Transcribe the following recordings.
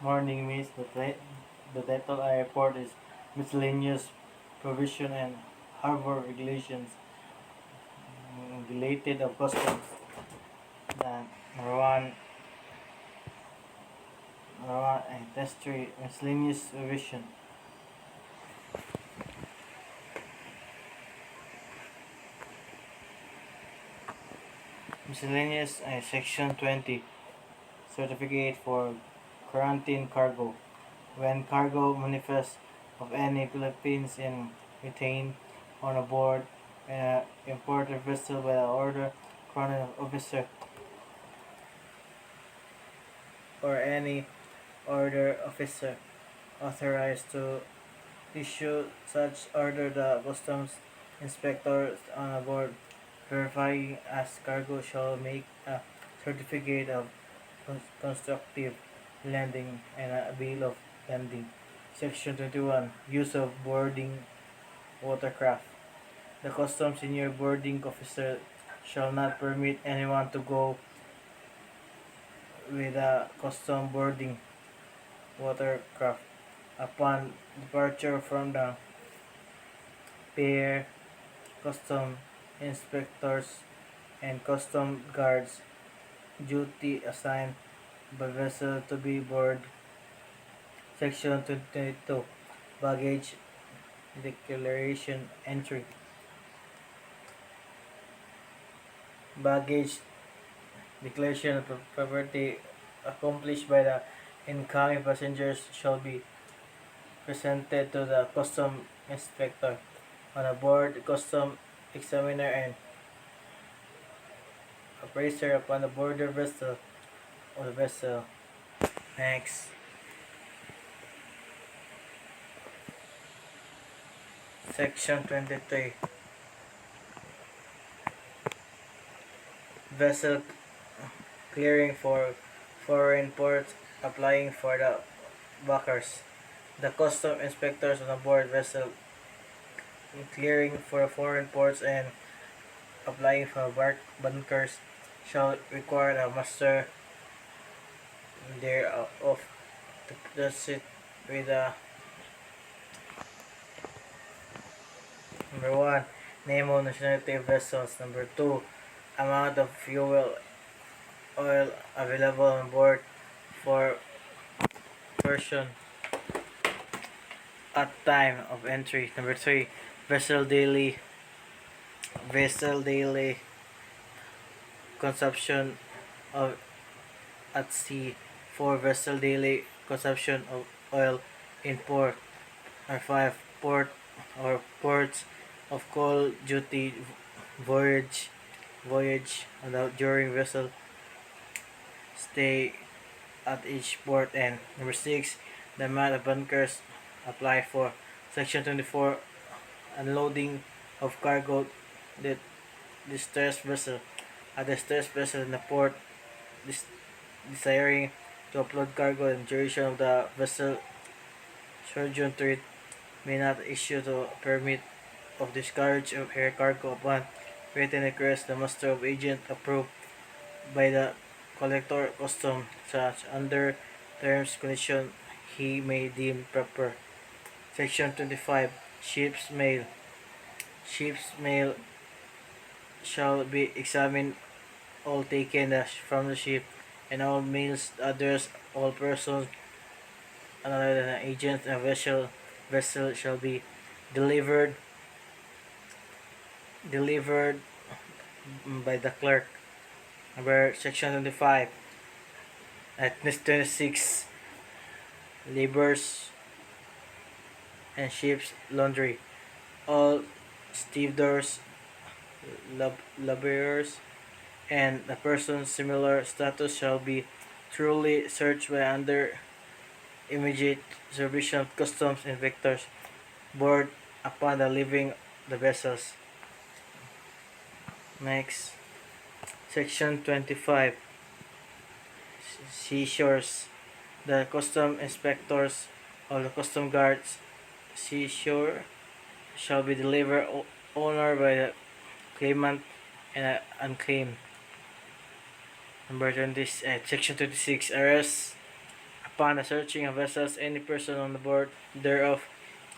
morning, Miss. The title I report is Miscellaneous Provision and Harbor Regulations related of customs. The number one and test 3 miscellaneous provision. Miscellaneous section 20 certificate for quarantine cargo. When cargo manifests of any Philippines in retained on a board imported vessel by order quarantine officer or any order officer authorized to issue such order, the customs inspector on board verifying as cargo shall make a certificate of constructive landing and a bill of landing. Section 21 Use of boarding watercraft. The customs senior boarding officer shall not permit anyone to go with a custom boarding watercraft upon departure from the pier. Custom inspectors and custom guards duty assigned by vessel to be board. Section 22 Baggage Declaration Entry. Baggage declaration of property accomplished by the incoming passengers shall be presented to the custom inspector on a board, custom examiner, and appraiser upon the border vessel or the vessel. Next. Section 23 Vessel clearing for foreign ports applying for the backers. The custom inspectors on a board vessel clearing for foreign ports and applying for bunkers shall require a master thereof to proceed with the number 1 name of nationality of vessels, number 2 amount of fuel oil available on board for person at time of entry, number 3 vessel daily consumption of at sea, 4 vessel daily consumption of oil in port, or 5 port or ports of call duty voyage during vessel stay at each port, and number 6 the amount of bunkers apply for. Section 24 Unloading of cargo. The distressed vessel. A distressed vessel in the port desiring to upload cargo and duration of the vessel sojourn to it may not issue to permit of discharge of air cargo upon written request the master of agent approved by the collector custom such under terms condition he may deem proper. Section 25 Ship's mail. Ship's mail shall be examined, all taken from the ship, and all mails addressed all persons other than an agent and vessel shall be delivered by the clerk. Number Section 25 at 26 Labors and ship's laundry. All stevedores, laborers, and a person's similar status shall be thoroughly searched by under immediate supervision of customs inspectors board upon the leaving the vessels. Next. Section 25 Seashores. The custom inspectors or the custom guards seashore shall be delivered owner by the claimant and unclaimed. Number 20, Section 26 Arrest, Upon searching of vessels, any person on the board thereof,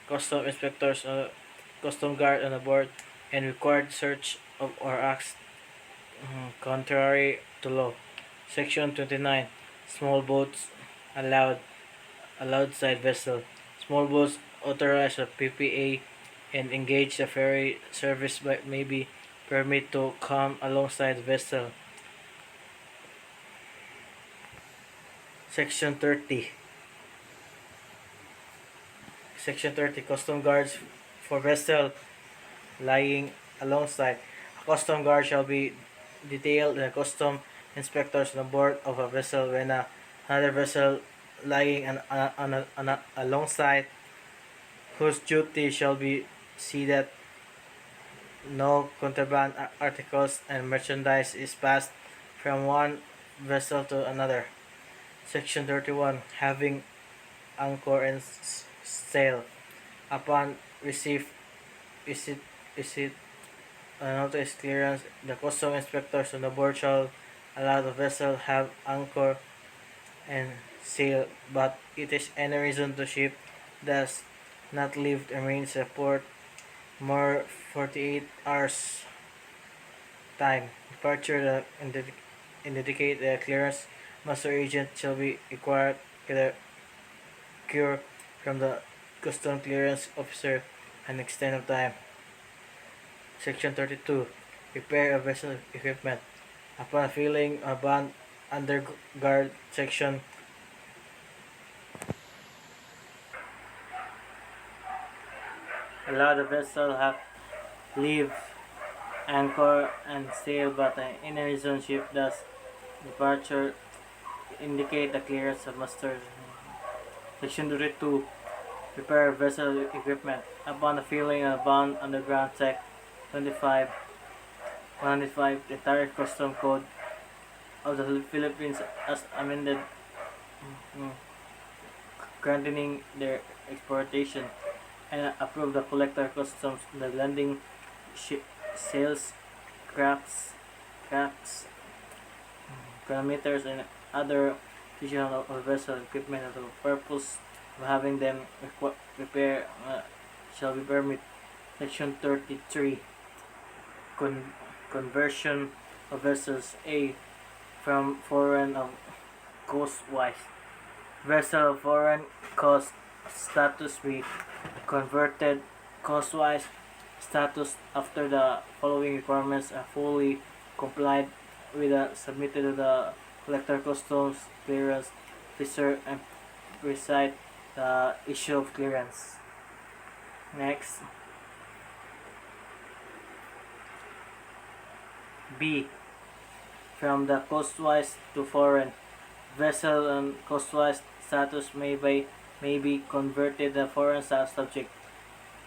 custom inspectors or custom guard on the board, and required search of or acts contrary to law. Section 29. Small boats allowed allowed side vessel. Small boats authorized of PPA and engage the ferry service but may be permit to come alongside vessel. Section 30. Section 30. Custom guards for vessel lying alongside. A custom guard shall be detailed the custom inspectors on board of a vessel when another vessel lying alongside, whose duty shall be see that no contraband articles and merchandise is passed from one vessel to another. Section 31. Having anchor and sail. Upon receive visit visit notice clearance, the custom inspectors on the board shall allow the vessel have anchor and sail, but it is any reason to ship does not leave the main port more 48 hours time. Departure indicate the clearance master agent shall be required to cure from the custom clearance officer an extent of time. Section 32. Repair of vessel equipment. Upon filling a bond under guard section, allow the vessel have leave anchor and sail, but in a reason ship does departure indicate the clearance of master. Section 32. Repair vessel equipment. Upon the filling of bond underground sec 25 105, the Tariff Custom Code of the Philippines as amended, granting their exportation, and approve the collector customs, the landing, sales, cracks, parameters, and other additional of vessel equipment of the purpose of having them repair shall be permitted. Section 33. Conversion of vessels. A. From foreign of coastwise. Vessel of foreign coast status be converted coastwise status after the following requirements are fully complied with submitted to the collector customs clearance officer and recite the issue of clearance. Next. B. From the coastwise to foreign. Vessel and coastwise status may be converted to foreign status subject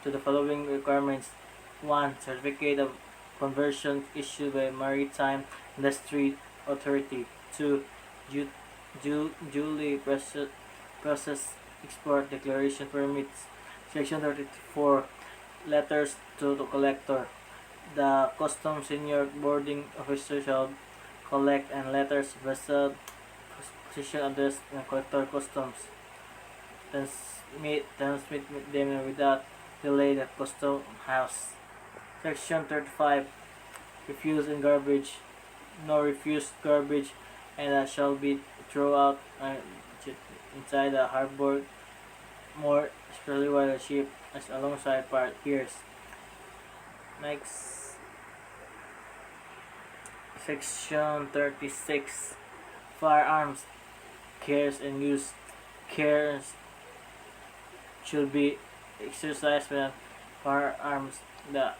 to the following requirements. 1. Certificate of conversion issued by Maritime Industry Authority. 2. Duly processed export declaration permits. Section 34. Letters to the collector. The customs senior boarding officer shall collect and letters vessel position address and collector customs. Transmit them without delay the custom house. Section 35. Refuse and garbage. No refused garbage and shall be thrown out inside the harbor, more especially while the ship is alongside piers. Next. Section 36. Firearms. Cares and use. Cares should be exercised when firearms. The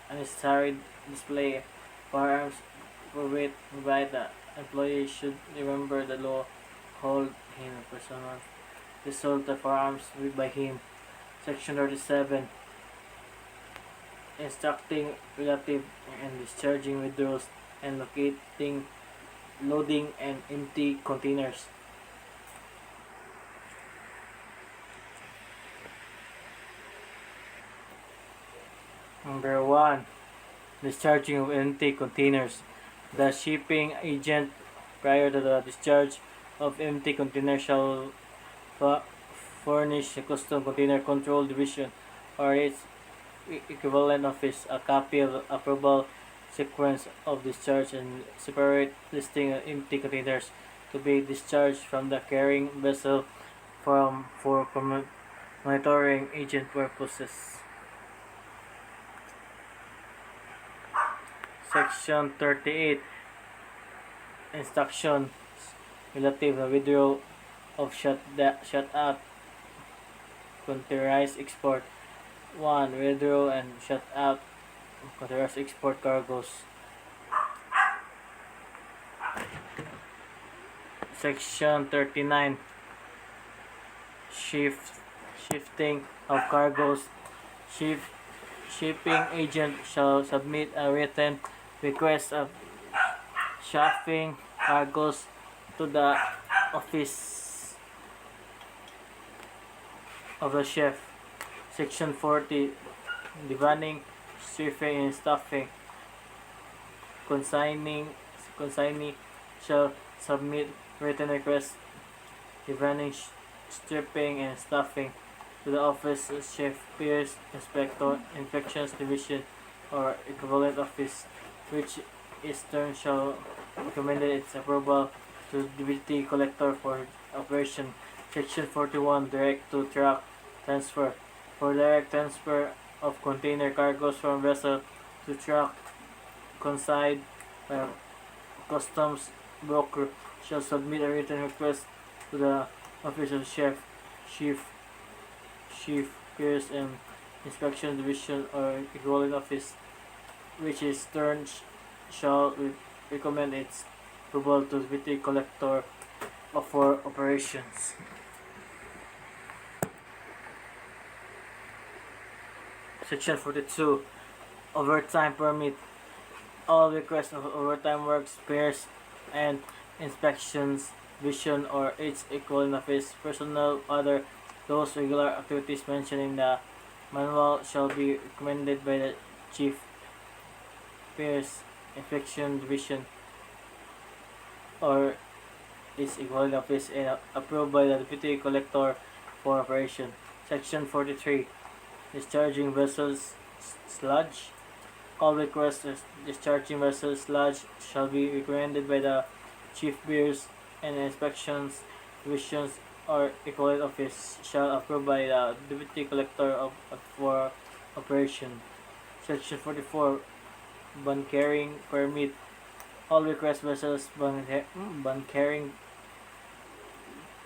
unnecessary display firearms provide the employee should remember the law hold him personal result the firearms by him. Section 37. Instructing relative and discharging withdrawals and locating, loading and empty containers. Number 1. Discharging of empty containers. The shipping agent prior to the discharge of empty containers shall fa- furnish a custom container control division or its equivalent office a copy of the approval sequence of discharge and separate listing of empty containers to be discharged from the carrying vessel for monitoring agent purposes. Section 38 Instructions relative to withdrawal of shut-out containerized export. 1. Withdraw and shut out containerized export cargoes. Section 39 Shift Shifting of cargoes. Shift Shipping agent shall submit a written request of shifting cargoes to the office of the chef. Section 40 Divining, stripping, and stuffing. Consignee shall submit written request divining, stripping, and stuffing to the office of chef, peers, inspector, inspections division, or equivalent office, which is turn shall recommend its approval to the duty collector for operation. Section 41 Direct to truck transfer. For direct transfer of container cargoes from vessel to truck, consigned by customs broker shall submit a written request to the office of chef, chief, peers, and inspection division or equivalent office, which is turn shall recommend its approval to the duty collector for operations. Section 42 Overtime permit. All requests of overtime work, spares, and inspections, vision, or its equivalent office personnel, other those regular activities mentioned in the manual shall be recommended by the chief, peers, inspection division, or its equivalent office and approved by the deputy collector for operation. Section 43 Discharging vessels sludge. All requests discharging vessels sludge shall be recommended by the chief, beers, and inspections divisions or equivalent office shall approve by the deputy collector for operation. Section 44 Bunkering permit. All request vessels bunkering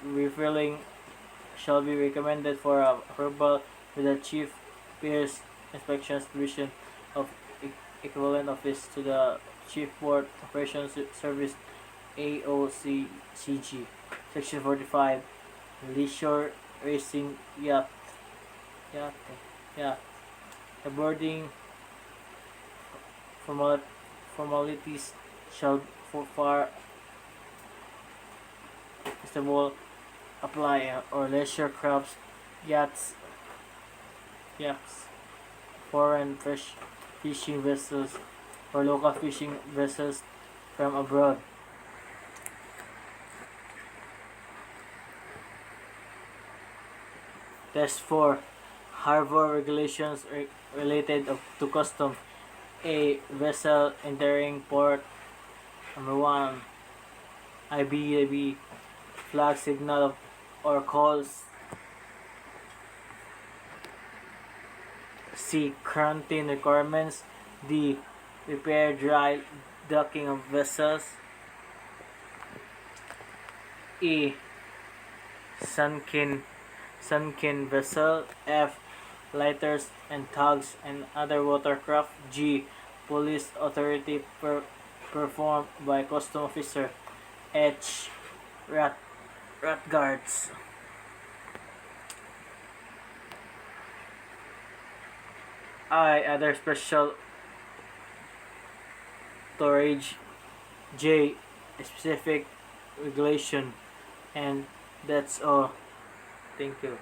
refilling shall be recommended for approval with the chief, peers, inspections division of equivalent office to the chief port operations service AOCCG. Section 45 Leisure racing yacht. The boarding formalities shall for far festival apply or leisure crafts, yachts, foreign fishing vessels, or local fishing vessels from abroad. Test 4 Harbor regulations related to custom. A vessel entering port. Number 1 IBAB flag signal or calls. C. Quarantine requirements. D. Repair dry docking of vessels. E. Sunken vessel. F. Lighters and tugs and other watercraft. G. Police authority performed by custom officer. H. Rat guards. I. Other special storage. J. Specific regulation. And that's all. Thank you.